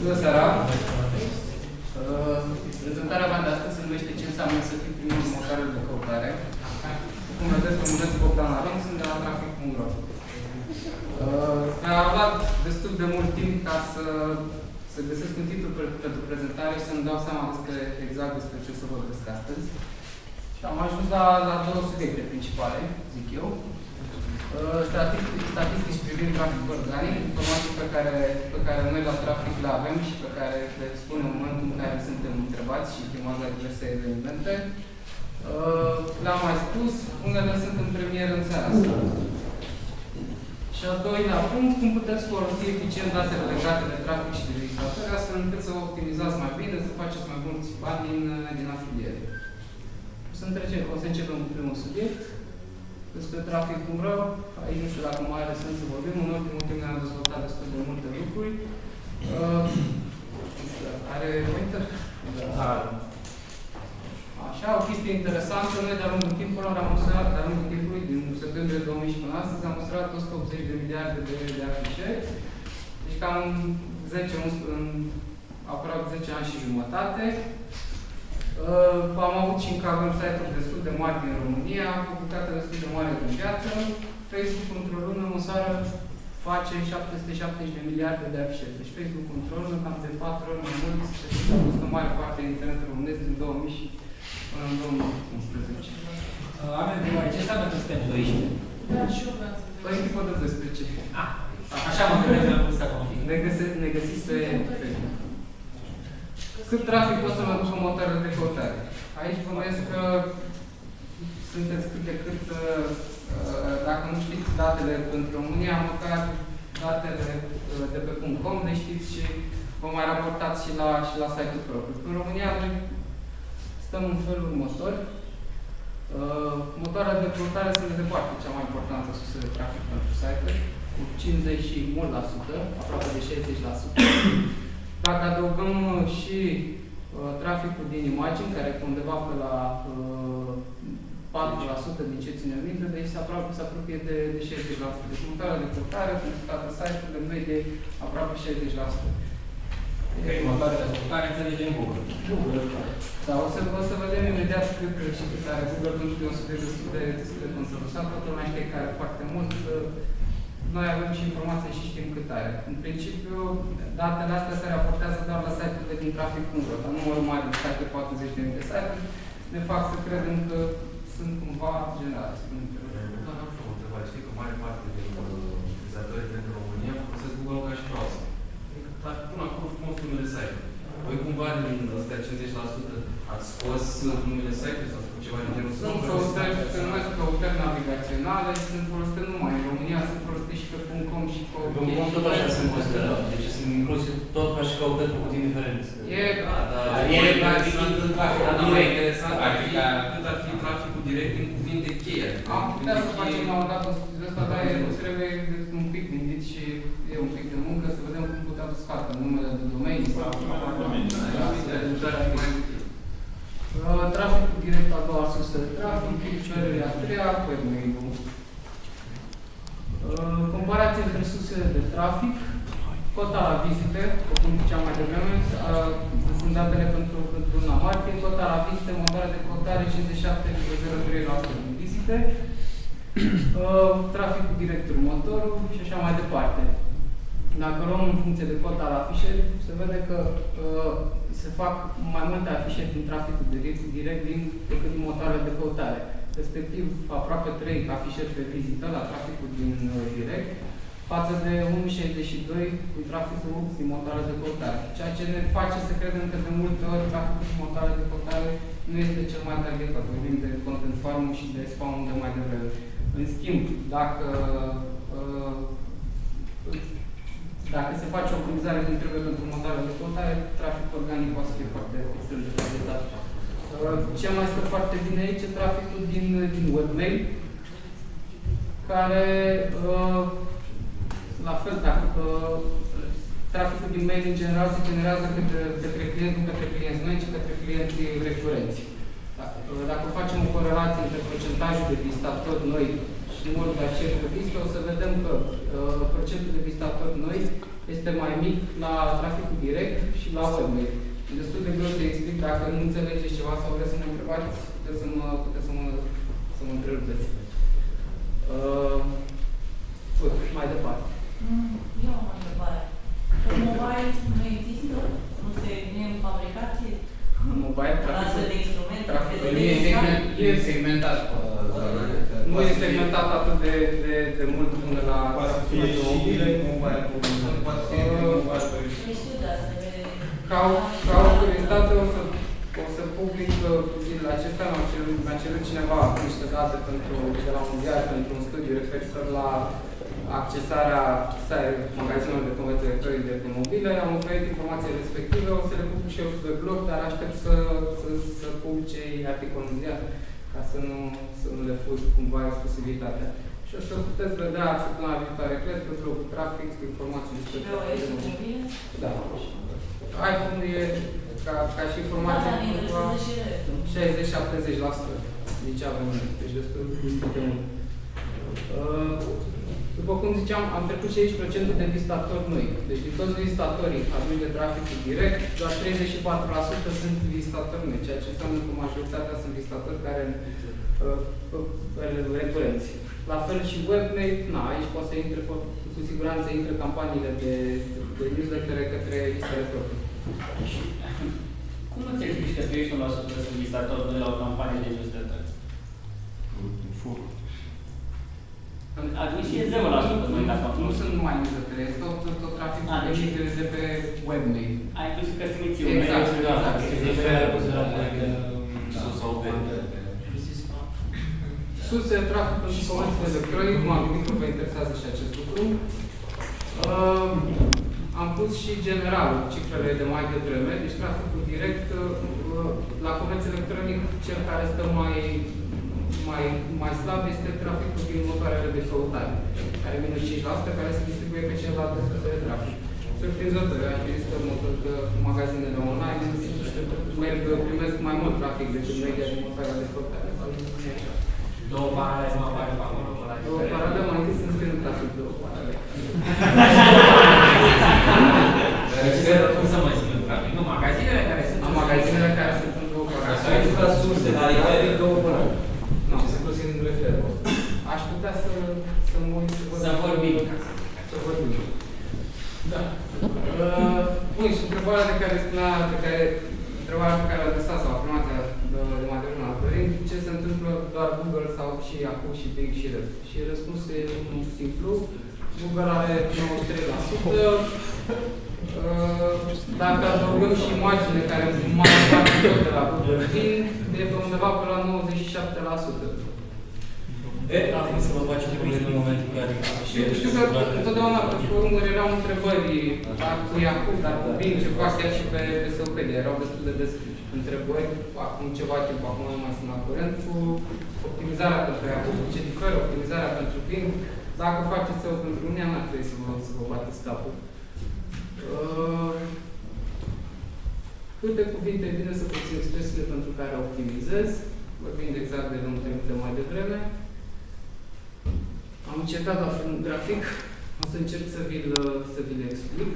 Bună seara! Prezentarea mea de astăzi se numește ce înseamnă să fii primul în motoarele de căutare. Cum vedeți, mă numesc Bogdan Aron, sunt de la Trafic.ro. Mi-a luat destul de mult timp ca să găsesc un titlu pentru prezentare și să-mi dau seama exact despre ce o să vorbesc astăzi. Și am ajuns la două subiecte principale, zic eu. Statistici privind traficul organic, informații pe care noi la Trafic le avem și pe care le spunem în momentul în care suntem întrebați și chemați la diverse evenimente. Le-am mai spus, unele sunt în premieră în seara asta. Și al doilea punct, cum puteți folosi eficient datele legate de trafic și de registratori, astfel încât să optimizați mai bine, să faceți mai mulți bani din afiliere. O să începem cu primul subiect. Despre Trafic.ro, aici nu știu dacă mai are sens să vorbim, în ultimul timp ne-am dezvoltat destul de multe lucruri. Are pointer? Da. Așa, o chestie interesantă, noi de-a lungul timpului, din septembrie 2011 până astăzi, am măsurat 180 de miliarde de afișeri. Deci cam în aproape 10 ani și jumătate. Am avut și încă website-uri destul de mari din România, publicate destul de mari din piață. Facebook într-o lună măsoară face 770 de miliarde de afișeri. Deci Facebook într-o lună cam de 4 ori mai mult decât a fost în mare parte din internetul românesc din 2000 și până în 2011. Avem de mai ce înseamnă că suntem 12? Da, și eu vreau să vedem. Păi tipă de 12. Așa mă gândesc la cum să config. Ne găsiți pe Facebook. Cât trafic pot să mă duc în motoarele de căutare? Aici bănuiesc că sunteți cât de cât, dacă nu știți datele pentru România, măcar datele de pe .com le știți și vă mai raportați și la site-ul propriu. În România noi stăm în felul următor. Motoarele de căutare sunt de departe cea mai importantă sursă de trafic pentru site-uri, cu 50 și mult la sută, aproape de 60%. Dacă adăugăm și traficul din imagini, care e undeva pe la 4% din ce ținem minte, deci se apropie de 60%. Deci motoarele de căutare, pentru toate site-urile, în medie aproape 60%. Ok, motoarele de căutare înțelegem Google. Da, o să vedem imediat cât și cât are Google, pentru că e un subiect destul de controversat, toată lumea știe că are foarte mult. Noi avem și informații și știm cât are. În principiu, datele astea se raportează doar la site-urile din Trafic.ro, dar numărul mare de site-uri, 40.000 de site-uri, ne fac să credem că sunt cumva generale. Da, am și o întrebare. Știi că mare parte din utilizatorii din România folosesc Google ca și browser. Dar pun acolo frumos numele site-ului. Voi cumva din ăstea 50% ați scos numele site-ului sau făcut ceva de genul? Sunt căutări, se numesc căutări navigaționale, sunt folosite numai în România, sunt folosite și pe .com și pe .com tot așa sunt considerat. Deci sunt inclusiv tot ca și căutări făcut indiferent. Nu e interesant cât ar fi traficul direct din cuvinte cheie. Am putea să facem la un dat un studiu ăsta, dar trebuie un pic gândit și e un pic de muncă, să vedem cum putem să facă numele de domenii sau traficul direct, a doua sursă de trafic, cerere a treia, webmail-ul. Comparație între sursele de trafic, cota la vizite, cum ziceam mai devreme, sunt datele pentru luna martie, cota la vizite, motoare de căutare 57,03% din vizite, traficul direct următorul și așa mai departe. Dacă luăm în funcție de cota la afișeri, se vede că se fac mai multe afișeri din traficul direct decât din motoarele de căutare. Respectiv, aproape 3 afișeri pe vizită la traficul din direct, față de 1,62 din traficul din motoarele de căutare. Ceea ce ne face să credem că de multe ori traficul din motoarele de căutare nu este cel mai targetat. Vorbim de content farm și de spam de mai devreme. În schimb, dacă se face o optimizare cum trebuie pentru motoarele de căutare, traficul organic poate să fie foarte extrem de targetat. Ce mai stă foarte bine aici e traficul din webmail, care, la fel, traficul din mail în general se generează către clienți, nu către clienți noi, ci către clienți recurenți. Dacă facem o corelație între procentajul de vizitatori noi și numărul de accesuri de vizită, o să vedem că procentul de vizitatori noi este mai mic la traficul direct și la webmail. E destul de greu să explic. Dacă nu înțelegeți ceva sau vreți să mă întrebați, puteți să mă întrerupeți. Mai departe. Eu am o întrebare. Mobile nu există? Nu e în fabricație? Mobile, Astfel de instrumente? Nu e segmentat. Nu e segmentat atât de mult până la... Poate să fie și mobile, poate să fie mobile. Știu de asta. Ca o curiozitate o să public zilele acestea, mi-a cerut cineva niște date de la Mondial pentru un studiu referitor la accesarea magazinelor de comerț electronic de mobile. Am oferit informații respective, o să le public și eu pe blog, dar aștept să publice articolul în ziar, ca să nu le fur cumva exclusivitatea. Și o să puteți vedea săptămâna viitoare, cred, pe blogul trafic, informații despre trafic de mobile. Da. iPhone e, ca și informație, 60-70%. Deci avem, deci destul de mult. După cum ziceam, am trecut și aici procentul de vizitatori noi. Deci din toți vizitatorii aduși de traficul direct, doar 34% sunt vizitatori noi, ceea ce înseamnă că majoritatea sunt vizitatori care recurenți. La fel și webmail, aici poate să intre, cu siguranță intră campaniile de newsletter către listele proprii. Cum îți explici că 31% sunt vizitatori noi la o campanie de newsletter? Atunci e 0% noi dacă nu sunt numai newsletter, este tot traficul de pe webmail. Ai inclusiv că simți un exact. Surse de trafic pentru comerțul electronic, m-am gândit că vă interesează și acest lucru. Am pus și general cifrele de mai devreme, deci traficul direct la comerț electronic, cel care stă mai slab este traficul din motoarele de căutare, care vine 5%, care se distribuie pe celelalte surse de trafic. Surprinzător, aș fi zis că magazinele online primesc mai mult trafic decât media din motoarele de căutare. Două paralele mă apare pe acolo. Două paralele, mai întâi sunt scris în trafic, două paralele. Cum să mai spun trafic? Nu, magazinele care sunt... Magazinele care sunt în două paralele. Ai zis la surse, dar e două paralele. Nu. Ce se inclusiv în referă? Aș putea să mă uit să vorbim. Să vorbim. Da. Bun, și întrebarea pe care a adresat sau afirmația de mai devreme la Florin, ce se întâmplă doar Google sau și Yahoo și Bing și rest. Și răspunsul e unul simplu. Google are 93%. Dacă adăugăm și imaginile care mai fac tot de la Google Bing, de pe undeva pe la 97%. A trebuit să vă faceți probleme în momentul în care... Știu că întotdeauna pe forumuri erau întrebări cu Yahoo, dar cu Bing, ce fac chiar și pe Wikipedia, erau destul de des întrebări, acum ceva timp, acum nu mai sunt la curent, cu optimizarea pentru Yahoo, cu ce diferă optimizarea pentru Bing. Dacă faceți o pentru mine, n-ar trebui să vă bateți capul. Câte cuvinte bine să puțin expresiile pentru care optimizez, vorbind exact de lung de mai devreme. Am încercat la un grafic, o să încerc să vi-l explic.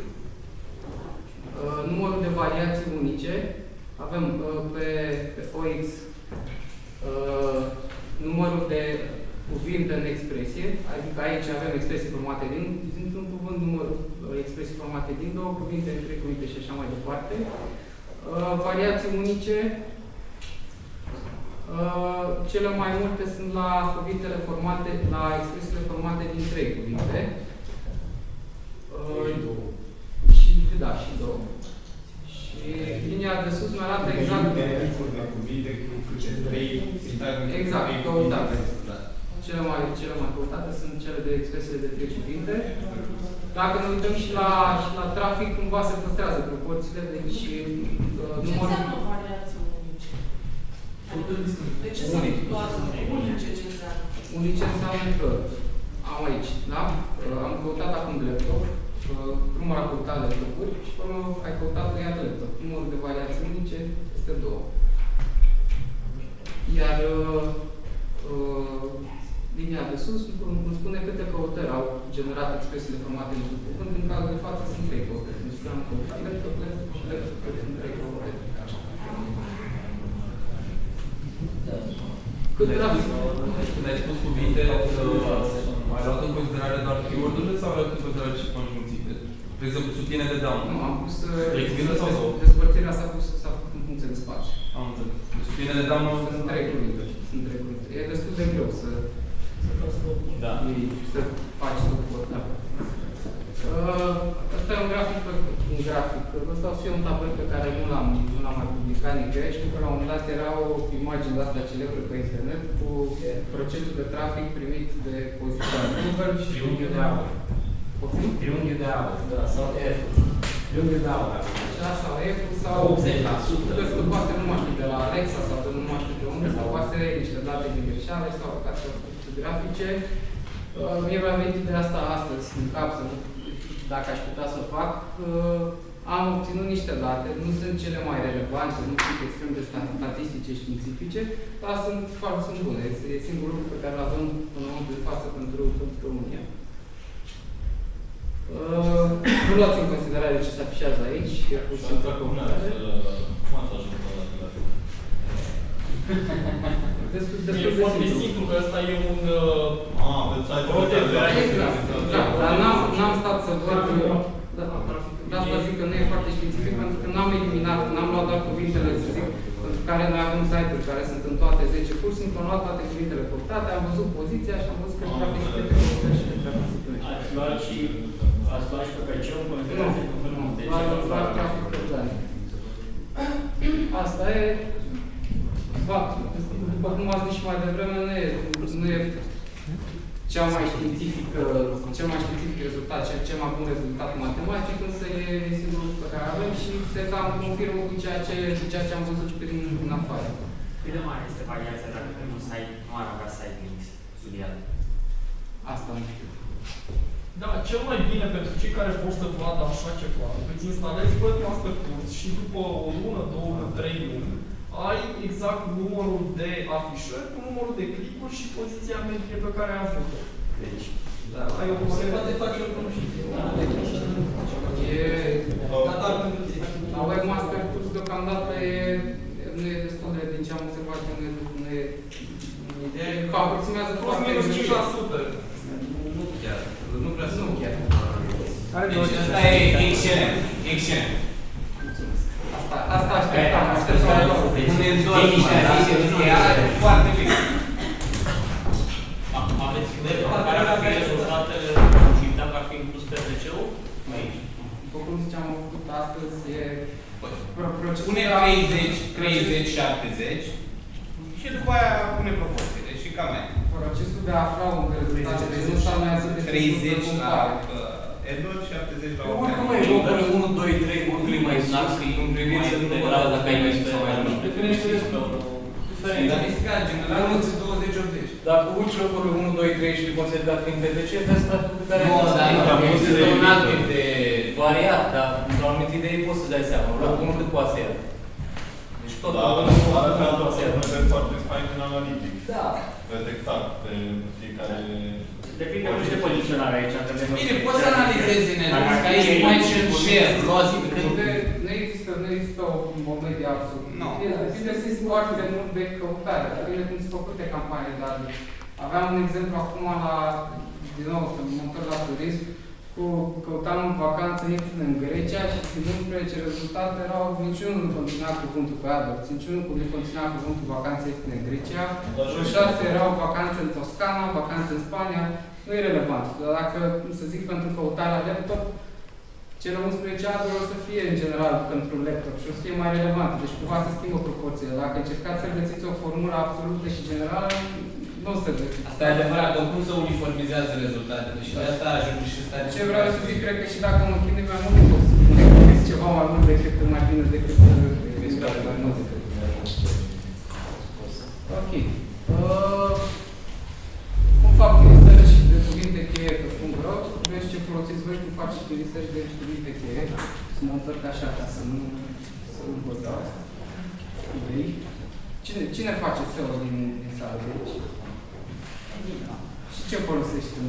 Numărul de variații unice, avem pe OX numărul de cuvinte în expresie, adică aici avem expresii formate dintr-un cuvânt, numărul expresii formate din două cuvinte, în trei cuvinte și așa mai departe. Variații unice, cele mai multe sunt la cuvintele formate, la expresiile formate din trei cuvinte. Și da, și două. Și linia de sus mi arată exact. Exact, căutate. Cele mai căutate sunt cele de expresiile de trei cuvinte. Dacă ne uităm și la trafic, cumva se păstrează proporțiile, deci ce înseamnă variații unice? De ce sunt doar unice? Ce înseamnă? Unice înseamnă că am aici, da? Am căutat acum laptop, primul a căutat laptopuri și până ai căutat iar laptop. Numărul de variații unice este 2. generat expresiile formate în cuvânt. În cazul de față sunt 3 căutări. Înseamnă căutări, lector și lector sunt 3 căutări. Cât trafic? Când ai spus cuvinte, ai luat în considerare doar keyword-urile sau ai luat în considerare și conjuncțiile? De exemplu, subiene de down. Nu, am pus... Despărțirea s-a făcut în funcție de spațiu. Am înțeles. Deci subiene de down sunt 3 cuvinte. Sunt 3 cuvinte. E destul de greu să faci suport. Da. Asta e un grafic. Ăsta o să fie un tabel pe care nu l-am mai publicat nicăieri. Știu că la un moment dat era o imagine de asta celebră pe internet cu procentul de trafic primit de poziția Google și triunghiul de aur. Triunghiul de aur, da, sau F. Triunghiul de aur. Sau F sau 80%. Că poate nu mai știu de la Alexa sau de nu mai știu de unde, sau poate niște date de greșeale sau grafice. Mie mi-a venit de asta astăzi în cap, dacă aș putea să fac. Am obținut niște date, nu sunt cele mai relevante, nu sunt extrem de statistice științifice, dar sunt bune. E singurul lucru pe care îl avem în momentul de față pentru România. Nu luați în considerare ce se afișează aici, e pur și simplu comunare. Cum ați ajuns la E foarte simplu, că ăsta e un... Exact, dar n-am stat să văd... De asta zic că nu e foarte științific, pentru că n-am eliminat, n-am luat doar cuvintele, să zic, pentru care noi avem site-uri care sunt în toate 10 curs, sunt luat toate cuvintele căutate, am văzut poziția și am văzut că traficul de pe căutări și de traficul de Ați luat și pe PC-ul în considerație cu firmul. Nu, doar traficul căutare. Asta e... După cum v-am zis și mai devreme, nu e cel mai științific rezultat, cel mai bun rezultat matematic, însă e singurul pe care avem și se cam confirmă cu ceea ce am văzut prin afară. Cât de mare este variația dacă primul site nu ar avea site links studiat? Asta nu știu. Da, cel mai bine pentru cei care vor să vadă așa ceva, îți instalezi pe această curs și după o lună, 2, 3 luni, ai exact numărul de afișări, numărul de clicuri și poziția medie pe care ai avut-o. Deci, ai o se poate face o cunoștință. La Webmaster Tools deocamdată nu e destul de, din ce am observat, nu e... Ideea e că aproximează plus minus 5%. Nu chiar. Nu prea să nu chiar. Deci asta e excelent. Excelent. Asta așteptam. Nu ne întoarce foarte bine. Aveți idee care ar fi rezultatele și dacă ar fi inclus PC-ul? Aici. După cum ziceam, am făcut astăzi, e... Pune 30, 70 și după aia pune proporțiile și cam aia. Procesul de a afla un rezultat de nu s-a de 30 la Edward, 70 la Open. Oricum e locul 1, 2, 3, oricum e mai sus, în privință numărată dacă ai mai sus sau mai mult. Statistica generală este 20-80. Dacă uiți locul 1, 2, 3 și considerat prin PTC, vezi statul pe care nu, dar este un alt tip de variat, dar într-o anumită idee poți să dai seama. Locul 1 cât poate să ia. Deci tot foarte fain în analitic. Da. Vezi exact pe fiecare... Depinde de ce poziționare aici. Bine, poți să analizezi în el, că aici mai și în share, nu există o medie absolută. Depinde foarte mult de căutare, depinde cum se făcute campanii, dar aveam un exemplu acum din nou, să mă întorc la turism, căutam în vacanță în Grecia și din 11 rezultate erau niciunul nu conținea cuvântul pe AdWords, niciunul nu conținea cuvântul vacanțe în Grecia, și 6 erau vacanțe în Toscana, vacanțe în Spania, nu e relevant. Dar dacă, să zic, pentru căutarea laptop, cele 11 AdWords o să fie în general pentru laptop și o să fie mai relevant, deci cumva se schimbă proporțiile. Dacă încercați să găsiți o formulă absolută și generală, nu o să găsiți. Asta e adevărat, cum se uniformizează rezultatele și de asta ajunge și statistica. Ce vreau să zic, cred că și dacă mă chinui mai mult, pot să spun că găsiți ceva mai mult decât mai bine decât mai mult decât. Ok. Cum fac research de cuvinte cheie pe .ro? Vezi ce folosiți voi, cum faceți research de cuvinte cheie. Să mă întorc așa, ca să nu vă dau idei. Cine face SEO din sală de aici? Și ce folosești în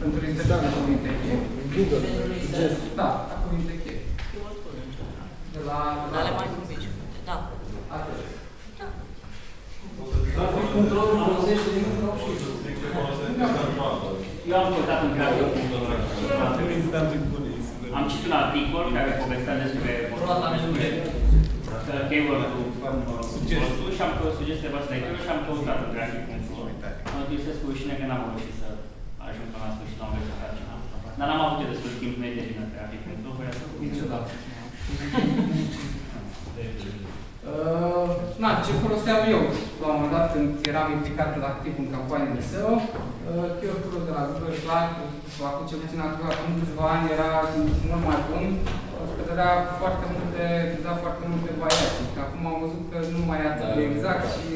Pentru research de cuvinte cheie. Da, la cuvinte cheie. De la... Ale mai mici. Da. Atât. Trafic controlul folosește din nou și eu am căutat în grafic. Am citit un articol care povestea despre keyword-ul și am sugestia voastră de keyword și am căutat în grafic. Am trebuit să spui și că n-am reușit să ajung până la sfârșit, n-am reușit să facem. Dar n-am avut destul timp să termină grafic. Niciodată. Ce foloseam eu la un moment dat când eram implicat activ în campanii de SEO, keyword-ul de la Google, clar, acum cel puțin acum câțiva ani era mult mai bun, că dădea foarte multe variații. Acum am văzut că nu mai e atât de exact și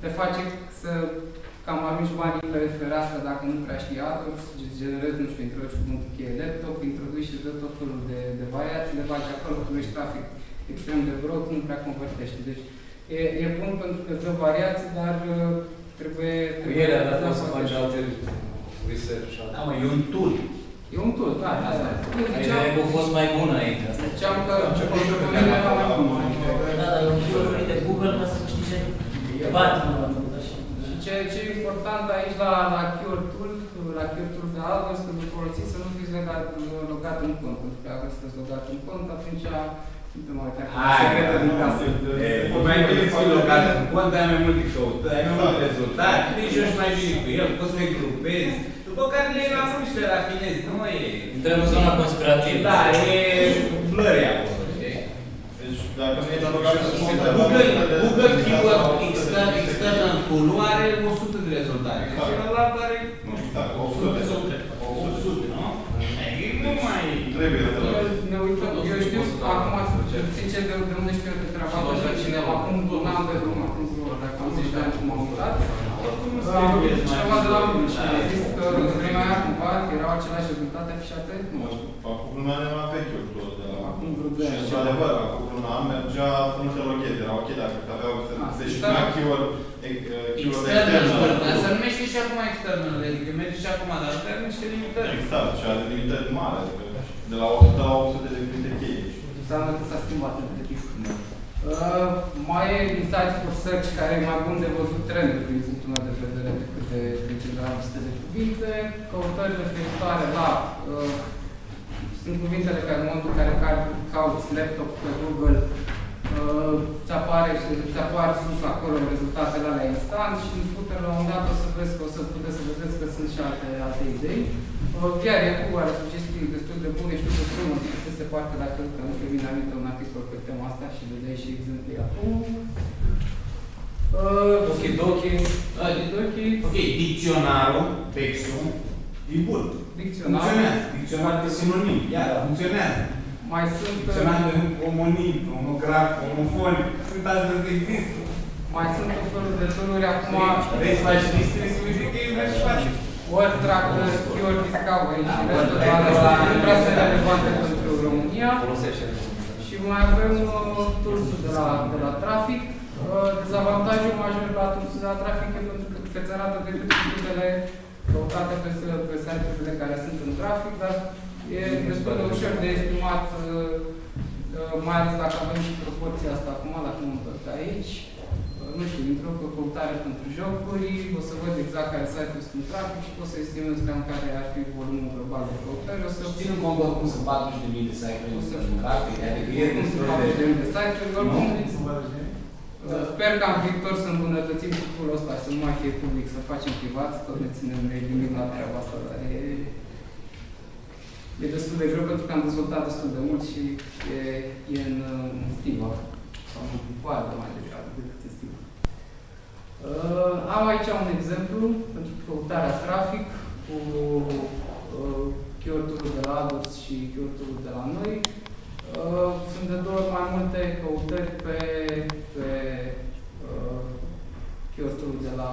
te face să cam arunci banii pe fereastră dacă nu prea știi AdWords, generezi, nu știu, introduci cuvântul cheie laptop, introduci și dă tot felul de variații, le bagi acolo, primești trafic extrem de brot, nu prea convertește. Deci e bun pentru că îți dă variații, dar trebuie... Cu ele a dat să faci alte research. Da, mă, e un tool. E un tool, da. Ideea e că a fost mai bună aici. Ziceam că pentru mine era mai bun. Da, dar eu keyword de Google ca să știi ce bani. Și ce e important aici la keyword tool de AdWords, când îl folosiți, să nu fiți logat în cont. Pentru că dacă sunteți logat în cont, atunci nu te mai uitați. Secretă din casă. Mai bine să fii logat în cont, ai mai multe căutări, ai mai multe rezultate, nici eu și mai bine cu el, poți să mai grupezi, după care le lasă și le rafinezi, nu e... Intrăm în zona conspirativă. Da, e blurry acolo. Deci, dacă nu ești logat în cont, Google Keyword External Tool are 100 de rezultate. Celălalt are, nu știu, 800, nu? Nu mai... Trebuie să ne uităm, eu știu, acum, sincer, de unde știu eu de treaba asta, cineva, acum un an de drum, dacă am 10 ani cum am uitat, am vorbit cu cineva de la mine și a zis că în vremea aia, cumva, erau aceleași rezultate afișate, nu știu. Acum un an era vechiul tool de la... Acum vreo 2 ani. Și într-adevăr, acum un an mergea fără loghet, era ok, dacă aveau se știa keyword external. Dar se numește și acum external, adică merge și acum, dar are niște limitări. Exact, și are limitări mari, de la 100 la 800 de cuvinte cheie. Înseamnă că s-a schimbat între timp. Mai e Insights for Search, care e mai bun de văzut trenduri din punctul meu de vedere decât de general liste de cuvinte. Căutări referitoare la sunt cuvintele care în momentul în care cauți laptop pe Google îți apar sus acolo rezultatele alea instant și în footer la un moment dat o să puteți să vedeți că sunt și alte idei. Chiar Yahoo are sugestii destul de bune, știu că prima se poate dacă nu te vine aminte un articol pe tema asta și vedeai și exemple Yahoo. Okidoki. Ok, dicționarul, textul, e bun. Funcționează. Dicționar de sinonim, iar funcționează. Mai sunt... Dicționar de omonim, omograf, omofonic, sunt astăzi există. Mai sunt tot felul de tooluri acum... Vrei să faci liste, să uite că e vrei să faci. Word Track, Keyword Discovery și restul de alea nu prea sunt relevante pentru România. Și mai avem toolsul de la Traffic. Dezavantajul major la toolsul de la Traffic e pentru că îți arată decât cuvintele căutate pe site-urile care sunt în trafic, dar e destul de ușor de estimat, mai ales dacă avem și proporția asta acum, dacă nu tot aici. Nu știu, intră pe căutare pentru jocuri, o să văd exact care site-uri sunt în trafic și pot să estimez cam care ar fi volumul global de căutări. O să obțin cont cum sunt 40.000 de site-uri în trafic, adică e cum sunt 40.000 de site-uri, oricum. Sper ca în viitor să îmbunătățim și tool-ul ăsta, să nu mai fie public, să facem privat, tot ne ținem gândim la treaba asta, dar e destul de greu pentru că am dezvoltat destul de mult și e în stiva, sau în coadă mai degrabă decât în stiva. Am aici un exemplu pentru căutarea trafic cu keyword-ul de la AdWords și keyword-ul de la noi. Sunt de 2 ori mai multe căutări pe keyword-ul de la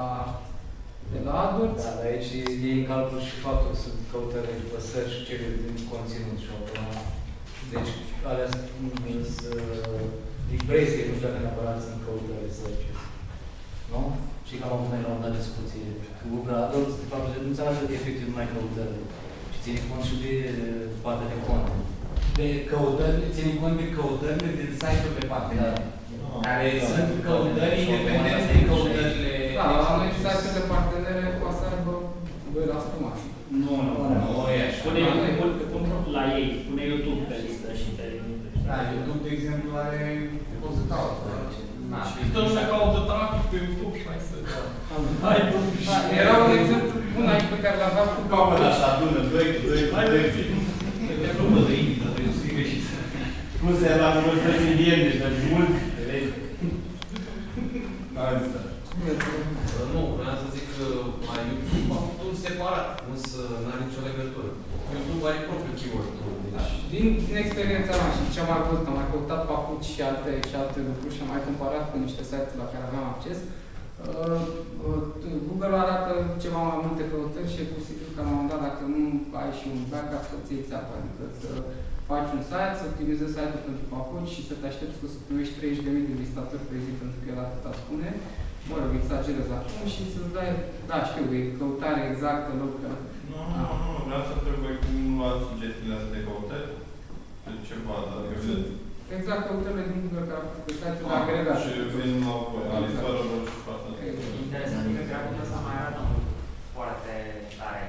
AdWords. Da, dar aici e în calcul și faptul că sunt căutările după search și cereri din conținut și automat. Deci, alea sunt impresie, nu știu dacă neapărat sunt căutările search. Nu? Și că am avut noi la un dat discuție cu Google AdWords, de fapt, nu înțeleg că efectiv mai căutările. ține cont și de partea de cont. De căutări, ține cont de căutările din site-ul pe partea. Care sunt căutări independente de căutările... Da, la noi site-ul de partenere poate să aibă 2% maxim. Nu, e așa. La ei, pune YouTube pe listă și pe... Da, YouTube, de exemplu, are... Poți să caută. Și tot lumea caută trafic pe YouTube și mai să... Era un exemplu bun aici pe care l-aveam cu Capăt așa, adună, 2 cu 2 cu 2. Te probă de inimă, trebuie să scrie și să... Cum se la universități indiene, dar mult, vezi? Nu, vreau să zic că la YouTube am făcut separat, însă n-are nicio legătură. YouTube are propriul keyword. Din experiența mea și ce am mai văzut, am mai căutat papuci și alte lucruri și am mai comparat cu niște site-uri la care aveam acces. Google arată ceva mai multe căutări și e posibil că la un moment dat, dacă nu ai și un backup, să-ți iei țeapă. Adică să faci un site, să optimizezi site-ul pentru papuci și să te aștepți să primești 30.000 de vizitatori pe zi, pentru că el atâta spune. Mă rog, exagerez acum și să-ți dai, da, știu, e căutare exactă, locă. Nu, vreau să întreb voi cum luați sugestiile astea de căutări? De ce bază? Exact căutările din Google care au fost pe site-ul agregat. Și vin la voi, analizarea lor și față. Interesant e că graficul ăsta mai arată foarte tare.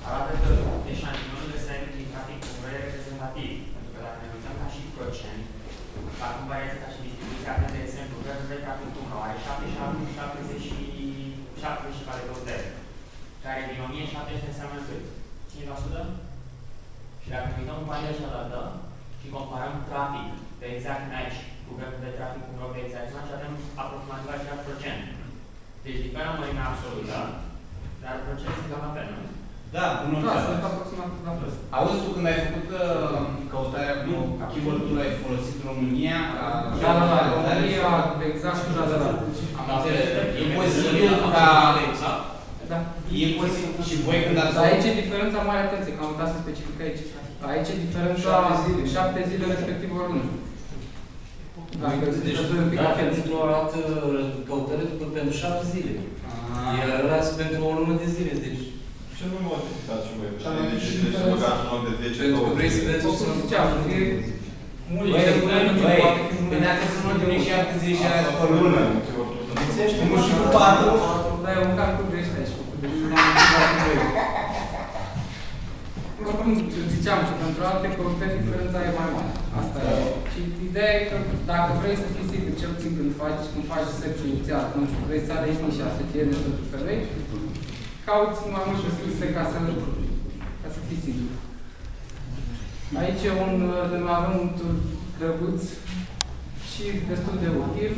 Arată că eșantionul de site din trafic e reprezentativ. Pentru că dacă ne uităm ca și procent, ca cum variază ca și distribuția, de exemplu, trafic.ro are 74 de căutări, care din 1700 înseamnă cât? 5%? Și dacă ne uităm în partea cealaltă și comparăm trafic pe exact match cu graficul de trafic.ro pe exact match, avem aproximativ același procent. Deci diferă în mărime absolută, dar procentul sunt cam la fel, nu? Da, nu sunt aproximativ la fel. Auzi tu când ai făcut căutarea cu keyword-ul, ai folosit România? Da, România, exact, da. Am înțeles. E posibil ca... Da. E posibil și voi când ați... Aici e diferența mare, atenție, că am uitat să specific aici. Aici e diferența 7 zile respectiv o lună. Deci tu arată căutările pentru 7 zile. Iar ăla pentru o lună de zile, deci... Ce nu modificați și voi? Deci să băgați un loc de 10, 20 Pentru că vrei să vedeți cum ziceam, e mult de Băi, ne-ați să nu întâlnim 7 zile și aia pe lună. Nu și cu 4. Da, e un calcul greșit aici. Oricum, ziceam că pentru alte căutări diferența e mai mare. Asta e. Și ideea e că dacă vrei să fii sigur, cel puțin când faci search inițial, când vrei să alegi nișa să fie de pentru femei, cauți mai multe surse ca să fii sigur. Aici avem un tool drăguț și destul de util,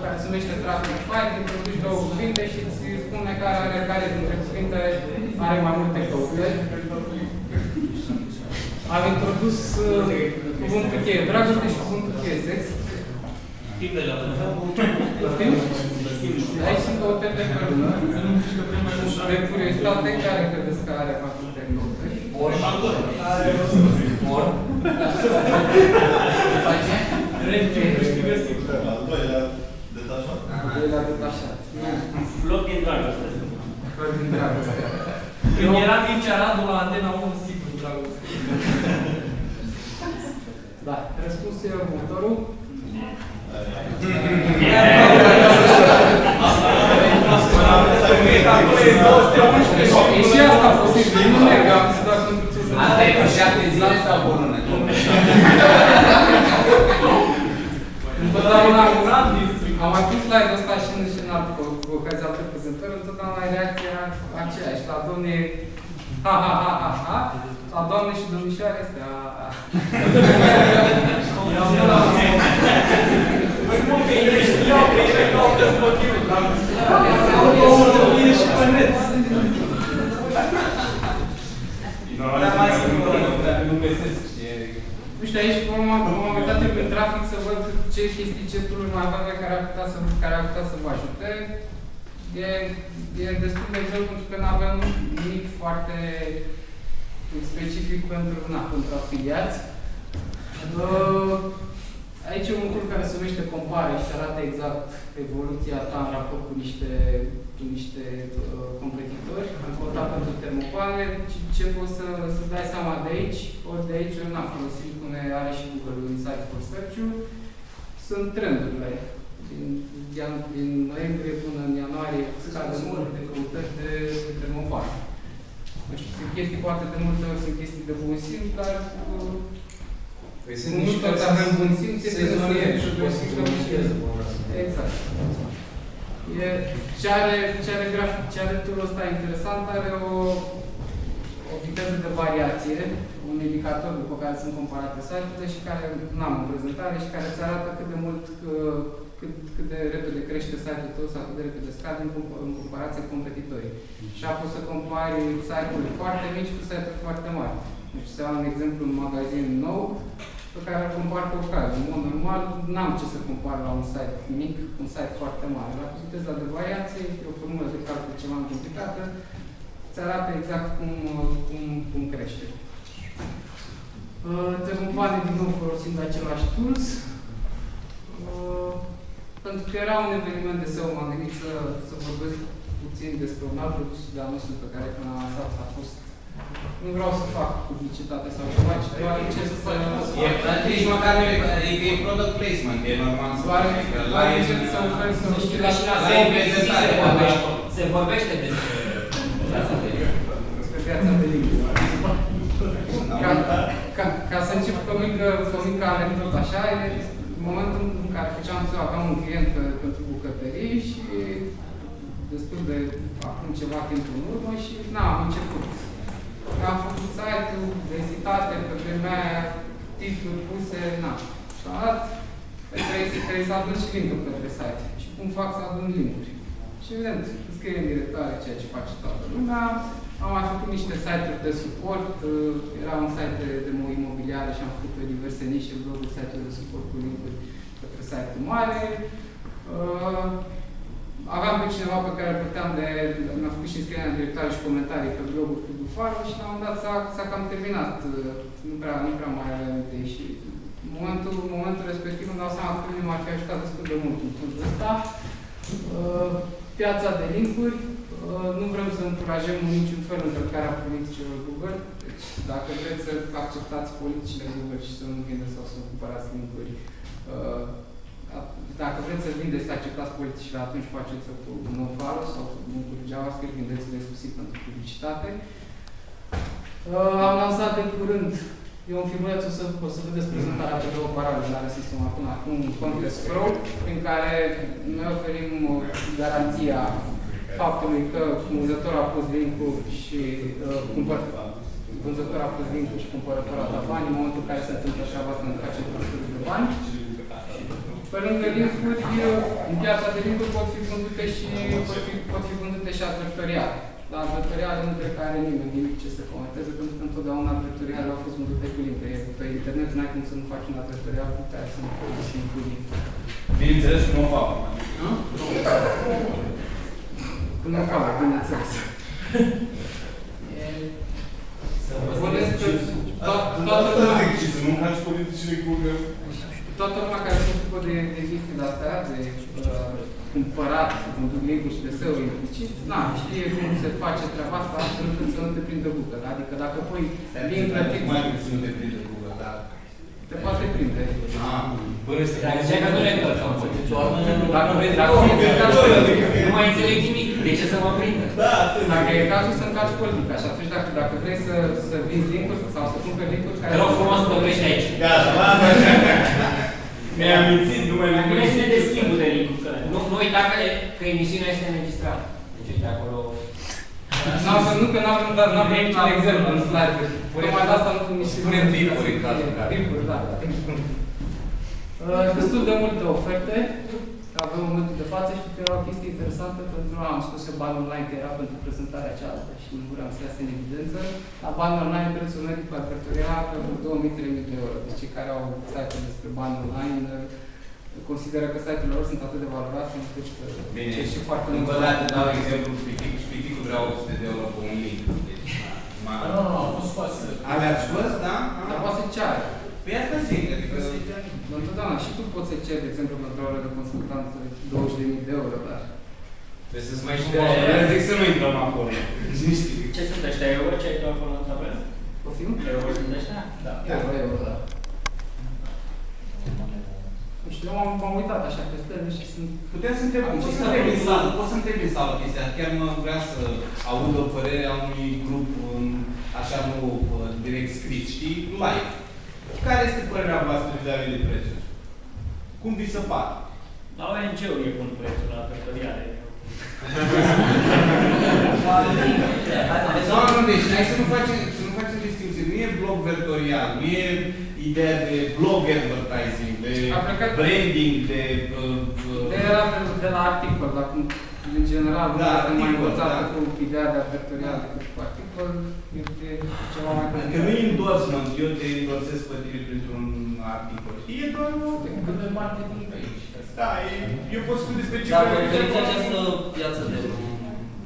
care se numește Traffic Find, introduci două cuvinte și îți spune care dintre cuvinte are mai multe căutări. Am introdus cuvântul cheie dragoste și cuvântul cheie sex. Timp deja. Aici sunt căutări de pe lună. De curiozitate, care credeți că are mai multe căutări? Or. Al doilea detașat. Al doilea detașat. Flop din dragoste. Flop din dragoste. Când eram mici, Aradul la Antena 1, sigur, dragoste. Da, răspunsul e următorul. E și asta posibil, nu negam să doar pentru ce să... Asta e pe 7 zile sau pe lună? Întotdeauna am mai pus slide-ul ăsta și în alte ocazii alte prezentări, întotdeauna ai reacția aceeași. La domne ha, la doamne și domnișoare este ha. Nu știu, aici m-am uitat prin trafic să văd ce chestii, ce tool-uri mai avea care ar putea să vă ajute. E destul de greu pentru că nu avem nimic foarte specific pentru afiliați. Aici e un lucru care se numește compare și arată exact evoluția ta în raport cu niște competitori. Am căutat pentru termopoane, ce poți să-ți dai seama de aici, ori de aici, ori n-am folosit, cum are și Google Insights for Search-ul, sunt trendurile. Din noiembrie până în ianuarie scade numărul de căutări de termopoane. Nu știu, sunt chestii poate de multe ori, sunt chestii de bun simț, dar nu toți avem bun simț, este să verificăm și exact. Ce are tool-ul ăsta interesant, are o viteză de variație, un indicator după care sunt comparate site-urile și care n-am în prezentare și care îți arată cât de mult, cât de repede crește site-ul tău sau cât de repede scade în comparație cu competitorii. Și apoi să compari site-uri foarte mici cu site-uri foarte mari. Deci să iau un exemplu, un magazin nou, pe care îl compar cu ocazia. În mod normal, n-am ce să compar la un site mic, un site foarte mare. La viteza de variație, e o formulă de calcul ceva complicată, îți arată exact cum crește. Termopoane, din nou, folosind același tools. Pentru că era un eveniment de SEO, m-am gândit să vorbesc puțin despre un alt produs de-al nostru pe care până am lansat a fost. Nu vreau să fac publicitate sau ceva, ci doar încerc să... Nici măcar nu e product placement, e normal să faci. Doar încerc să ofer să nu știu că și la se vorbește despre viața de limbă. Despre viața de limbă. Ca să încep cu o mică anecdotă așa, în momentul în care făceam SEO, aveam un client pentru bucătării și destul de acum ceva timp în urmă și am început. Am făcut site-ul, densitate, pe vremea aia, titluri puse, Și am dat, trebuie să adun și link-uri către site. Și cum fac să adun link-uri? Și evident, scrie în directoare ceea ce face toată lumea. Am mai făcut niște site-uri de suport, era un site de imobiliare și am făcut pe diverse nișe, bloguri, site-uri de suport cu link-uri către site-ul mare. Aveam pe cineva pe care puteam mi-a făcut și înscrierea în directoare și comentarii pe blogul cu Dufaro și la un moment dat s-a cam terminat. Nu prea mai aveam idei și în momentul respectiv îmi dau seama că nu m-ar fi ajutat destul de mult în punctul ăsta. Piața de linkuri, nu vrem să încurajăm în niciun fel încălcarea politicilor Google. Deci, dacă vreți să acceptați politicile Google și să nu vindeți sau să cumpărați linkuri, dacă vreți să vindeți, să acceptați politicile, atunci faceți-o cu nofollow sau cu linkuri JavaScript, vindeți-le exclusiv pentru publicitate. Am lansat de curând, e un filmuleț, o să vedeți prezentarea pe două parale la sistem acum Context Pro, prin care noi oferim garanția faptului că vânzătorul a pus link-ul și vânzătorul a pus link-ul și cumpărătorul a dat bani. În momentul în care se întâmplă treaba asta, nu face transferul de bani. Pe lângă link-uri, în piața de link-uri pot fi vândute și advertoriale. La advertoriale nu cred că are nimeni nimic ce să comenteze, pentru că întotdeauna advertoriale au fost vândute cu link. Pe internet n-ai cum să nu faci un advertorial cu care să nu folosi cu link. Bineînțeles, nu o fac. Cu nofollow, bineînțeles. Toată lumea care se ocupă de chestiile astea, de cumpărat, de link-uri și de SEO implicit, știe cum se face treaba asta astfel încât să nu te prindă Google. Adică dacă pui link plătit... Mai mult să nu te prindă Google, dar... Te poate prinde. Dacă ziceai că nu le încălcăm, dacă nu mai înțeleg nimic, de ce să mă prindă? Dacă e cazul să încarci politica și atunci dacă vrei să vinzi link-uri sau să cumperi link-uri care... Te rog frumos să vorbești aici. Mi-am mințit numele lui. Nu este de schimbul de link-uri. Nu uita că emisiunea este înregistrată. Deci uite acolo... Nu că n-am venit niciun exemplu în slide-uri. Numai de asta nu sunt nici punem bip-uri în cazul care. Bip-uri, da. Destul de multe oferte. Avem în momentul de față și că era o chestie interesantă pentru că am spus că banul online că era pentru prezentarea aceasta și nu vreau să iasă în evidență. La banul online prețul mediu pe advertorial pentru 2.000-3.000 de euro. Deci cei care au site-uri despre bani online consideră că site-urile lor sunt atât de valoroase încât bine, și foarte mult. Încă o dată dau exemplu și piticul vrea 800 de euro pe un link. Nu, au fost scoase. Le-ați scos, da? Dar poate să ceară. Păi asta zic, adică... Întotdeauna și tu poți să ceri, de exemplu, pentru o oră de consultanță 20.000 de euro, dar... Trebuie să-ți mai știi. Zic să nu intrăm acolo. Ce sunt ăștia? Euro? Ce ai tu acolo în tabelă? Poftim? Euro sunt ăștia? Da. Euro, da. Nu știu, eu m-am uitat așa pe stele și sunt... Putem să întrebăm, poți să întrebi în sală chestia. Chiar mă vrea să aud o părere a unui grup, așa nu direct scris, știi? Live. Care este părerea voastră vis-a-vis de prețuri? Cum vi se pare? La ONG-uri e bun prețul, la căsătoriale. Deci, hai să nu facem distinție. Nu e blog vectorial, nu e ideea de blog advertising, de branding, de... Era de la articol, dar cum, în general, da, este mai articol, învățată da. cu ideea de vectorial decât cu articol, e ceva mai complicat. Că nu e endorsement, eu te endorsez pe tine printr-un articol. E doar o... Cât de marketing pe aici. Da, eu pot spune despre ce... Dacă oferiți această piață de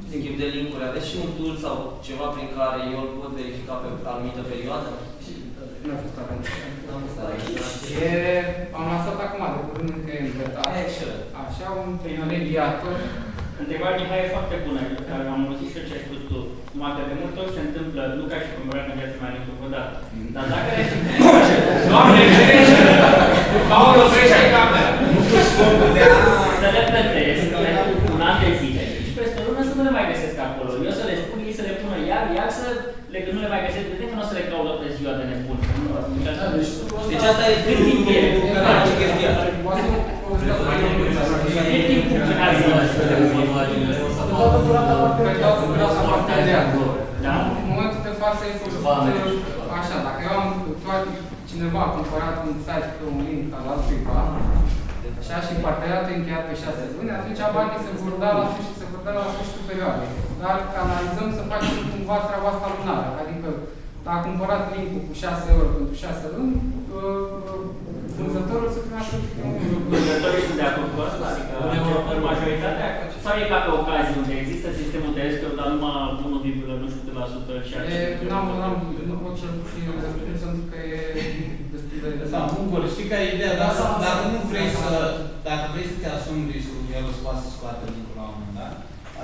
schimb de link-uri, aveți și un tool sau ceva prin care eu îl pot verifica pe o anumită perioadă? Nu a fost atent. E... Am lansat acum, de curând încă e în beta. Excelent. Așa, un mediator. Întrebarea Mihai e foarte bună, care am auzit și eu ce ai spus tu. Numai că de multe ori se întâmplă, nu ca și cumpărat în viața mea niciodată. Dar dacă le Doamne, ferește! Paul, oprește ai camera! Nu cu scopul de a... Să le plătesc un an de zile și peste o lună să nu le mai găsesc acolo. Eu să le spun, ei să le pună iar să nu le mai găsesc, de că nu o să le caudă pe ziua de nebun. Deci asta e cât timp e chestia asta. Cât timp funcționează În momentul de față e așa, dacă eu am cineva a cumpărat un site pe un link al altuiva, așa, și parteneriatul e încheiat pe 6 luni, atunci banii se vor da la sfârșitul perioadei. Dar analizăm să facem cumva treaba asta lunară. Adică, dacă a cumpărat link-ul cu 6 euro pentru 6 luni, vânzătorul să primească vânzătorii sunt de acord cu asta? Adică majoritatea? Sau e ca pe ocazie unde există sistemul de escrow, dar numai 1, nu știu cât la sută și nu pot cel puțin răspuns pentru că e destul de... Da, Mungol, știi care e ideea? Dacă nu vrei să... Dacă vrei să te asumi riscul, el îți poate să scoate linkul la un moment dat,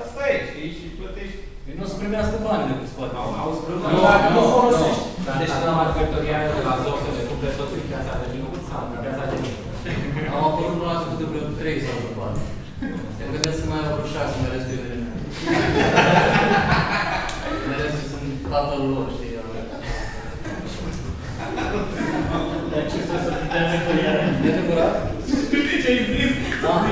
asta e, știi? Și plătești. Nu o să primească bani de pe spate. Nu folosești. Deci la marketorială, la zocele, cu plătături, piața de link-uri sau piața de link. Am apărut la ascult de vreo 3 sau vreo 4. Te gândesc să mai au vreo 6, mai restul e vreme. Mai restul sunt tatăl lor, știi? Dar ce să puteți cu ele? E adevărat? Știi ce ai zis?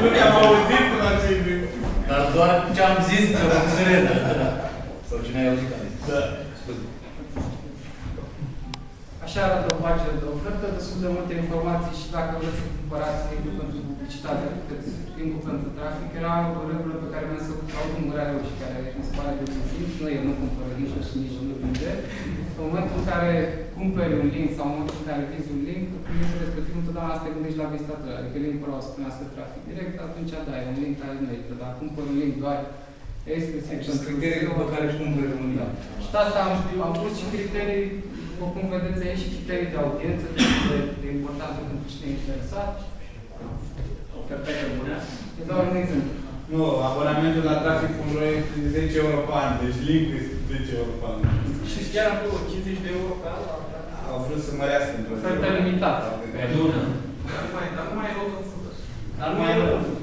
Nu te-am auzit până ce ai zis. Dar doar ce am zis, că am înțeles. Sau cine ai auzit, am zis. Da. Așa arată o pagină de ofertă, destul de multe informații și dacă vreți să cumpărați link-ul pentru publicitate, cât link-ul pentru trafic, era o regulă pe care mi-am să caut un greu și care mi se pare de simț. Noi eu nu cumpăr nici și nici nu vinde. În momentul în care cumperi un link sau în momentul în care vinzi un link, linkul respectiv întotdeauna să te gândești la vizitator. Adică linkul ăla o să primească trafic direct, atunci da, e un link care nu merită. Dar cumpăr un link doar exclusiv pentru criteriile pe care își cumpără un link. Și asta am pus și criterii, după cum vedeți aici, și criterii de audiență, de importantă pentru cine e interesat. Oferta e bună? E doar un exemplu. Nu, abonamentul la trafic.ro este 10 euro pe an, deci link-ul este 10 euro pe an. Și chiar am vreo 50 de euro pe an. Au vrut să mărească într-o zi. Oferta limitată. Pe lună. Dar nu mai e loc în fută. Dar nu mai e loc în fută.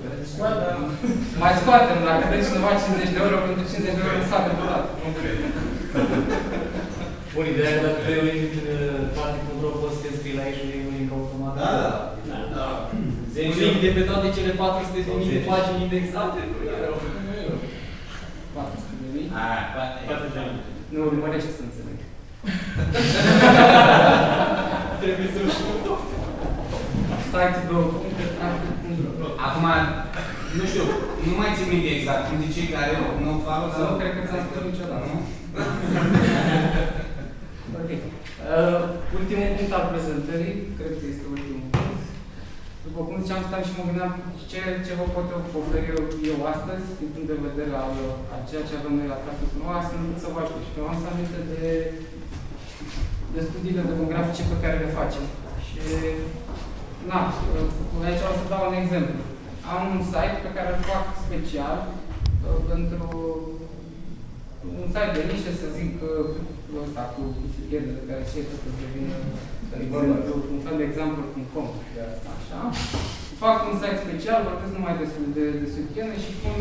Mai scoatem, dacă dă cineva 50 de euro pentru 50 de euro nu s-a depărat. Nu cred. Bun, ideea că dacă pe un link trafic.ro poți să te scrii la ei și un link automat. Da. Un link de pe toate cele 400.000 de pagini indexate? 400.000? Nu urmărește să înțeleg. Trebuie să știu. Site-ul Acum, nu știu, nu mai țin minte exact cum zicei care nu follow sau... Nu cred că ți-am spus niciodată. Nu? Ok. Ultimul punct al prezentării, cred că este ultimul punct. După cum ziceam, stăm și mă gândeam ce vă pot oferi eu astăzi, din punct de vedere al ceea ce avem noi la traficul nou, astfel încât să vă ajut. Și am să aminte de studiile demografice pe care le facem. Și, aici o să dau un exemplu. Am un site pe care îl fac special pentru un site de nișă, să zic, ăsta cu sutienele care și tot devine un fel de example.com, așa. Fac un site special, vorbesc numai de sutiene și pun,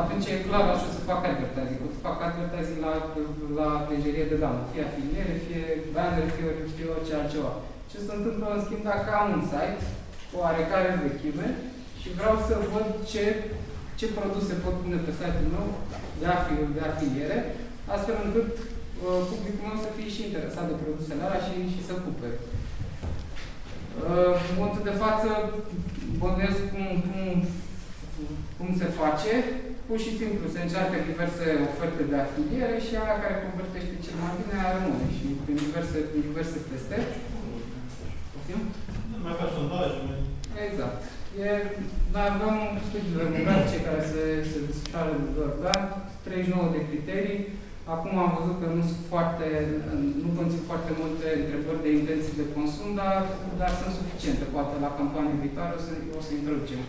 atunci e clar, așa să fac advertising. O să fac advertising la lenjerie de damă, fie afiliere, fie banner, fie orice altceva. Ce se întâmplă, în schimb, dacă am un site cu oarecare vechime și vreau să văd ce produse pot pune pe site-ul meu de afiliere, astfel încât publicul meu să fie și interesat de produsele alea și să cumpere. În momentul de față, bănuiesc cum se face. Pur și simplu se încearcă diverse oferte de afiliere și aia care convertește cel mai bine aia rămâne și prin diverse teste. Mai faci sondaje. Exact. Noi avem studii demografice care se desfășoară de 2 ani, 39 de criterii. Acum am văzut că nu conțin foarte multe întrebări de intenții de consum, dar sunt suficiente. Poate la campania viitoare o să introducem.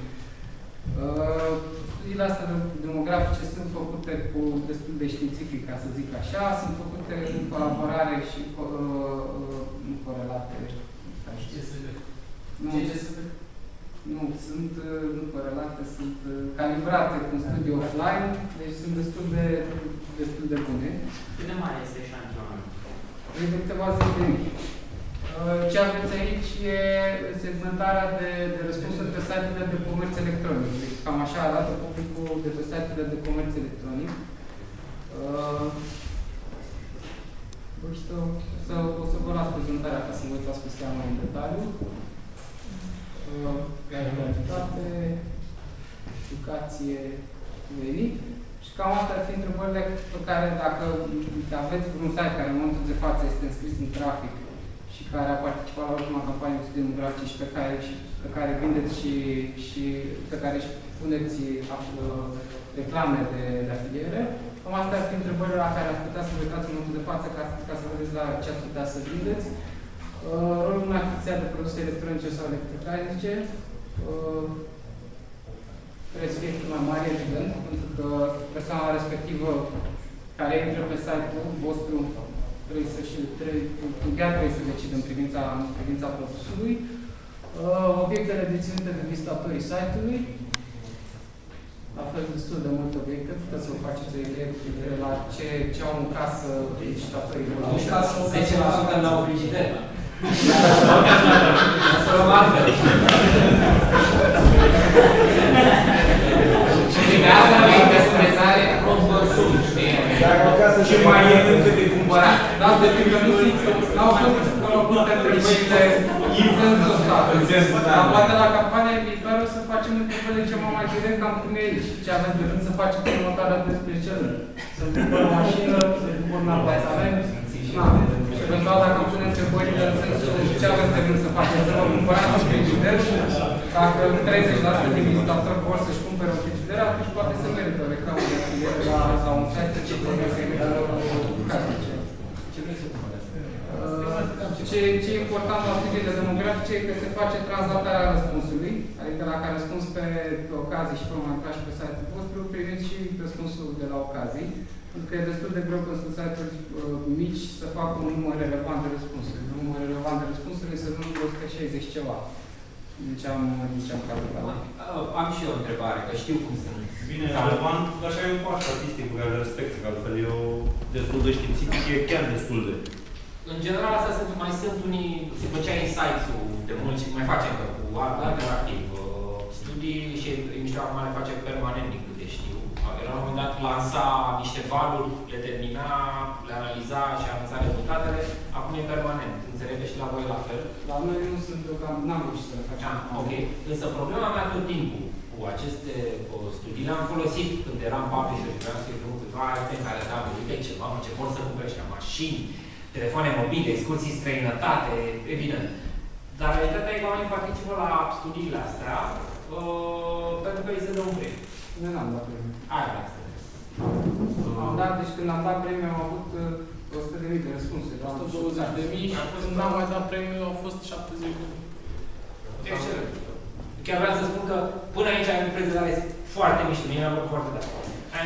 Studiile astea demografice sunt făcute cu destul de științific, ca să zic așa, sunt făcute în colaborare și nu corelate. Nu, sunt nu corelate, sunt calibrate cu un studiu offline, deci sunt destul de bune. Cât de mare este eșantionul? E de câteva zeci de mii. Ce aveți aici e segmentarea de răspunsuri pe site-urile de comerț electronic. Deci cam așa arată publicul de pe site-urile de comerț electronic. O să vă las prezentarea ca să vă uitați peste mai în detaliu. Gratuitate, educație, venit. Și cam astea ar fi întrebările pe care, dacă aveți un site care în momentul de față este înscris în trafic și care a participat la ultima campanie de studii demografice și pe care vindeți și pe care își puneți reclame de afiliere, cam astea ar fi întrebările la care ați putea să vă uitați în momentul de față ca să vedeți la ce ați putea să vindeți. Rolul în achiziția de produse electronice sau electrocasnice trebuie să fie mai mare, evident, pentru că persoana respectivă care intră pe site-ul vostru trebuie să decidă în privința produsului. Obiectele deținute de vizitatorii site-ului, la fel destul de multe obiecte, puteți să vă faceți o idee cu privire la ce au în casă vizitatorii voștri. În casă 10% la o frigideră. Să luăm altfel. Și de asta avem customizare consum, știi? Și mai e încă de cumpărat. Da, de fiindcă n-au fost făcute întrebările în sensul ăsta. Dar poate la campania viitoare o să facem întrebările ceva mai direct, cam cum e aici. Ce aveți de gând să faceți următoarea despre cel? Să-mi cumpăr o mașină, să-mi cumpăr un apartament? Și eventual dacă îmi pune întrebările în sensul ce aveți de gând să faceți? Să vă cumpărați un frigider? Dacă 30% din vizitatori vor să-și cumpere un frigider, atunci poate să merită o reclamă de afiliere la un site ce produse casnice. Ce e important la studiile demografice e că se face translatarea răspunsului, adică dacă răspuns pe ocazii și pe un montaj pe site-ul vostru, primiți și răspunsul de la ocazii, pentru că e destul de greu pentru site-uri mici să facă un număr relevant de răspunsuri. Un număr relevant de răspunsuri se numără 160 ceva. Deci am calculat. Am și eu o întrebare, că știu cum sunt. Bine, relevant, așa e un pas statistic pe care îl respect, că altfel eu destul de științific, e chiar destul de. În general, astea mai sunt unii, se făcea insights-ul de mult și mai facem cu alternativ studii și mișto acum le face permanent, din câte știu. La un moment dat lansa niște valuri, le termina, le analiza și anunța rezultatele. Acum e permanent. Înțelegeți și la voi la fel? La noi nu sunt deocamdată, n-am reușit să le facem. Ok. Însă problema mea tot timpul cu aceste studii le-am folosit când eram publisher și vreau să scriu câteva alte care da, uite ceva, ce vor să cumpere și mașini, telefoane mobile, excursii în străinătate, evident. Dar realitatea e că oamenii participă la studiile astea pentru că îi se dă un premiu. Noi n-am dat premiu. Aia vreau să am dat, deci când am dat premiu am avut 100.000 de răspunsuri. 120.000 și când am mai dat premiu au fost 70.000. Excelent. Chiar vreau să spun că până aici am impresia foarte mișto, mie mi-a plăcut foarte tare.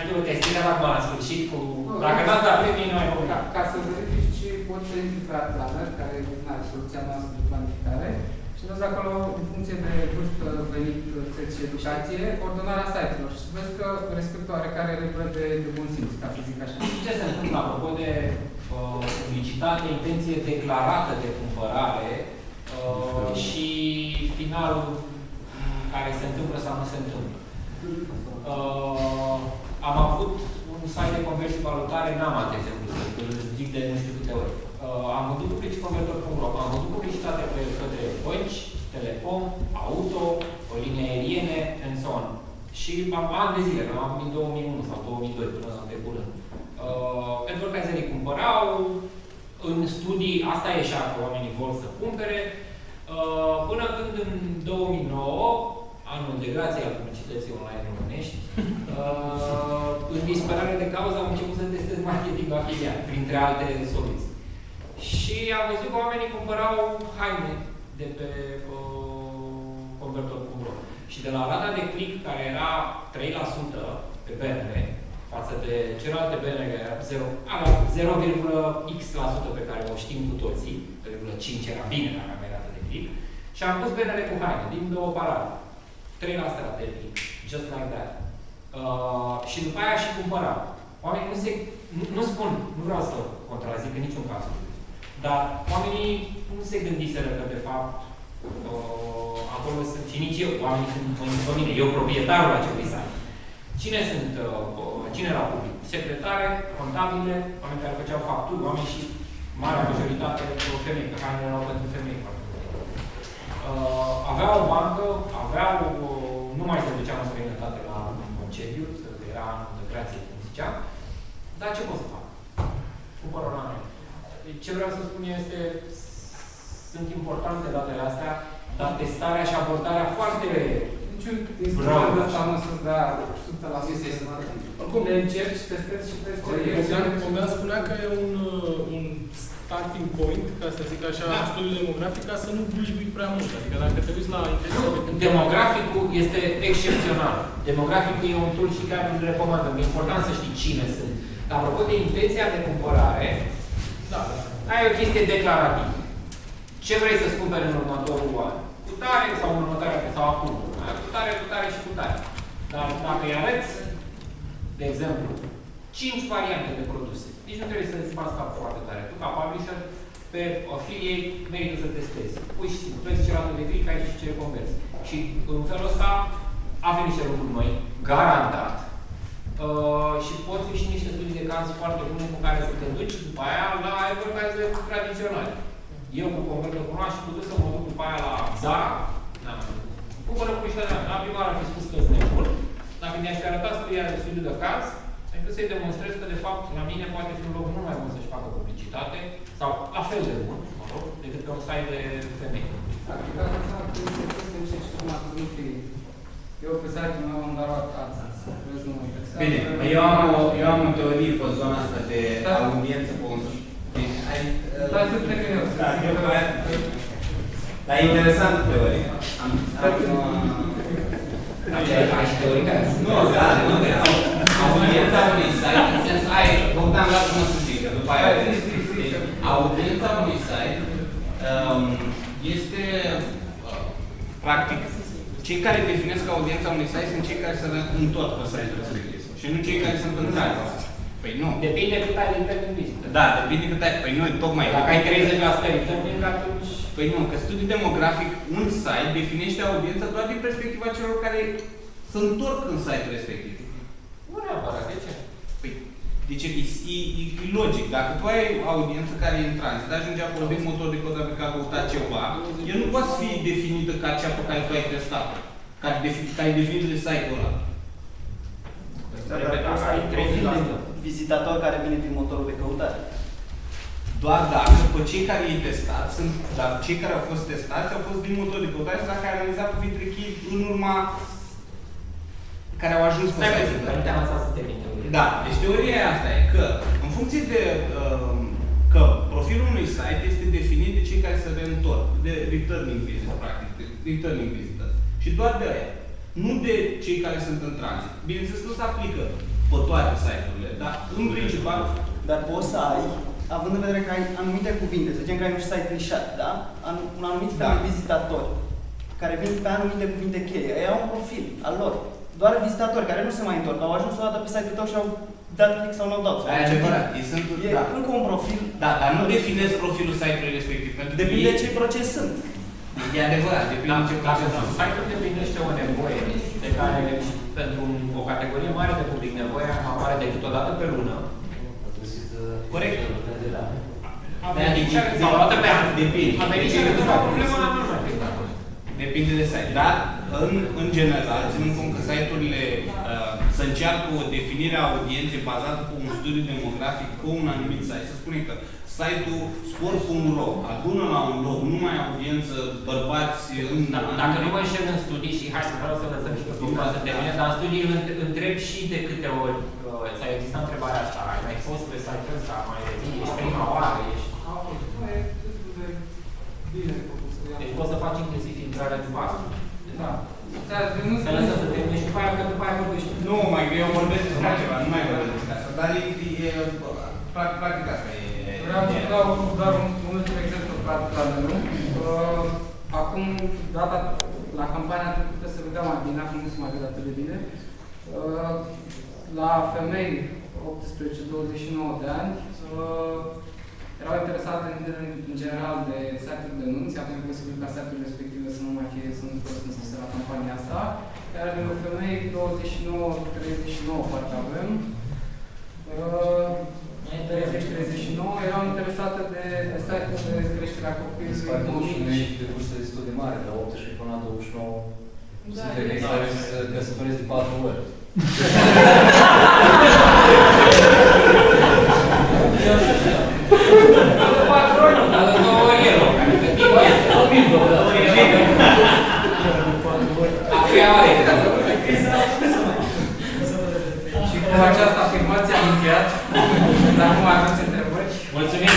tu testezi la sfârșit cu... Dacă dați la premii, nu ai probleme. Ca să verifici, poți să intri pe Planner, care e soluția noastră de planificare, și vezi acolo, în funcție de vârstă, venit, sex și educație, ordonarea site-urilor. Și vezi că respectă oarecare regulă de bun simț, ca să zic așa. Și ce se întâmplă, apropo de publicitate, intenție declarată de cumpărare și finalul care se întâmplă sau nu se întâmplă? Am avut un site de conversii valutare, n-am alt exemplu, să zic de nu știu câte ori. Am vândut publiciconvertor.ro, am vândut publicitate pe către bănci, telecom, auto, o linie aeriene, and so on. Și am ani de zile, am avut din 2001 sau 2002 până pe curând. Pentru că ocazionii cumpărau, în studii, asta ieșea că oamenii vor să cumpere, până când în 2009, anul de grație al publicității online românești, în disperare de cauză am început să testez marketing afiliat, printre alte soluții. Și am văzut că oamenii cumpărau haine de pe convertor.ro. Și de la rata de click, care era 3% pe bannere, față de celelalte bannere care era 0,x% pe care o știm cu toții, 0,5 era bine dacă aveai rata de click, și am pus bannere cu haine, din două parale. 3% rata de click, just like that. Și după aia și cumpăra. Oamenii nu spun, nu vreau să contrazic în niciun caz, dar oamenii nu se gândiseră că de fapt acolo sunt, și nici eu, oamenii sunt pe mine, eu proprietarul acelui site. Cine era public? Secretare, contabile, oameni care făceau facturi, oameni și marea majoritate femei, că hainele erau pentru femei. Aveau o bancă, nu mai se duceam în străinătate la concediu, era în creație, cum zicea, dar ce pot să fac? Cumpăr online. Ce vreau să spun este, sunt importante datele astea, dar testarea și abordarea foarte niciun instrument ăsta nu să-ți dea 100%. Oricum, le încerci, testezi și testezi. Bogdan spunea că e un starting point, ca să zic așa, studiul demografic, ca să nu buljui prea mult. Adică dacă te uiți la intenția de cumpărare... Demograficul este excepțional. Demograficul e un tool și chiar îl recomandăm. E important să știi cine sunt. Dar apropo de intenția de cumpărare, ai o chestie declarativă. Ce vrei să-ți cumperi în următorul an? Cu tare sau în următoarea sau acum? Cu tare și cu tare. Dar dacă îi arăți, de exemplu, 5 variante de produse, nici nu trebuie să-ți faci cap foarte tare. Tu, ca publisher, pe affiliate, merită să testezi. Pui și simplu, trebuie ce rată de click, ai și ce conversi. Și în felul ăsta avem niște lucruri noi, garantat. Și pot fi și niște studii de caz foarte bune cu care să te duci după aia la advertiseri tradiționale. Eu cu convertor.ro și putut să mă duc după aia la Zara, cumpără publicitatea. La prima oară am fi spus că sunt nebun. Dacă mi-aș fi arătat studiul de caz, încât să-i demonstrez că, de fapt, la mine poate fi un loc mult mai bun să-și facă publicitate, sau la fel de bun, mă rog, decât pe un site de femei. Dacă să încerci cum ați nu fi... Eu pe site-ul meu am doar AdSense. Bine, eu am o teorie pe zona asta de audiență pe un... Dar să termin eu. Dar e interesantă teorie. Ai și teorica? Nu, da, nu, audiența unui site, în sens, Bogdan, lasă-mă să zic, că după aia audiența unui site este, practic, cei care definesc audiența unui site sunt cei care se întorc pe site-ul respectiv. Și nu cei care sunt în trați. Păi nu. Depinde cât ai de return vizită. Da, depinde cât ai. Păi nu, tocmai. Dacă ai 30% return vizită, atunci... Păi nu, că studiul demografic, un site definește audiența doar din perspectiva celor care se întorc în site-ul respectiv. Nu neapărat, de ce? Păi, deci e logic. Dacă tu ai audiență care e în tranzit, ajunge acolo din motor de căutare care a căutat ceva, el nu poate fi definită ca cea pe care tu ai testat, care e definită de site-ul ăla. Vizitator care vine prin motorul de căutare. Doar dacă pe cei care i-ai testat, dar cei care au fost testați au fost din motor de căutare sau dacă ai analizat pe vitrechii în urma care au ajuns pe site-ul. Da, deci teoria asta e că, în funcție de că profilul unui site este definit de cei care se reîntorc, de returning visitors, practic, returning visitors. Și doar de aia. Nu de cei care sunt în tranzit. Bineînțeles că se aplică pe toate site-urile, dar în principal... Dar poți să ai, având în vedere că ai anumite cuvinte, să zicem că ai un site nișat, da? Un anumit fel de vizitatori care vin pe anumite cuvinte cheie. Ei au un profil al lor. Doar vizitatori care nu se mai întorc, au ajuns o dată pe site-ul tău și au dat click sau n-au dat. Aia e adevărat. E încă un profil. Da, dar nu definezi profilul site-ului respectiv. Depinde ce proces sunt. E adevărat, depinde ce proces sunt. Site-ul definește o nevoie de care pentru o categorie mare de public nevoia apare decât o dată pe lună. Corect. Sau o dată pe an. Depinde. A venit și rezolva problema la nu mai Depinde de site. Dar, în general, ținând cont că site-urile să încearcă o definire a audienței bazată pe un studiu demografic pe un anumit site. Să spunem că site-ul sport.ro adună la un loc numai audiență bărbați în... Dacă nu mă înșel în studii și hai să vreau să lăsăm și pe să termine, dar în studii întreb și de câte ori s-a existat întrebarea asta. Ai mai fost pe site-ul ăsta, mai revii, ești prima oară, ești... Deci poți să faci inclusiv filtrarea de bază. Da. Să lăsăm să termini și după aia, că după aia vorbești. Nu, mai eu vorbesc despre altceva, nu mai vorbesc despre asta. Dar practic asta e... Vreau să dau doar un ultim exemplu practic la meniu. Acum, data la campania trecută se vedea mai bine, acum nu se mai vede atât de bine. La femei 18-29 de ani, erau interesate în general de site-uri de anunți, avem posibil ca site-urile respective să nu mai fie, să nu fie înscrise la campania asta. Iar de femei 29-39 parcă avem. 30-39 erau interesate de site-uri de creșterea copilului. Spate 29 de vârstă destul de mare, de la 18 până la 29. Sunt femei care se căsătoresc de 4 ori. De 4 ori, dar de 2 ori el, adică tipul este. Apoi are. Și cu această afirmație am încheiat. Dar nu mai aveți întrebări? Mulțumim!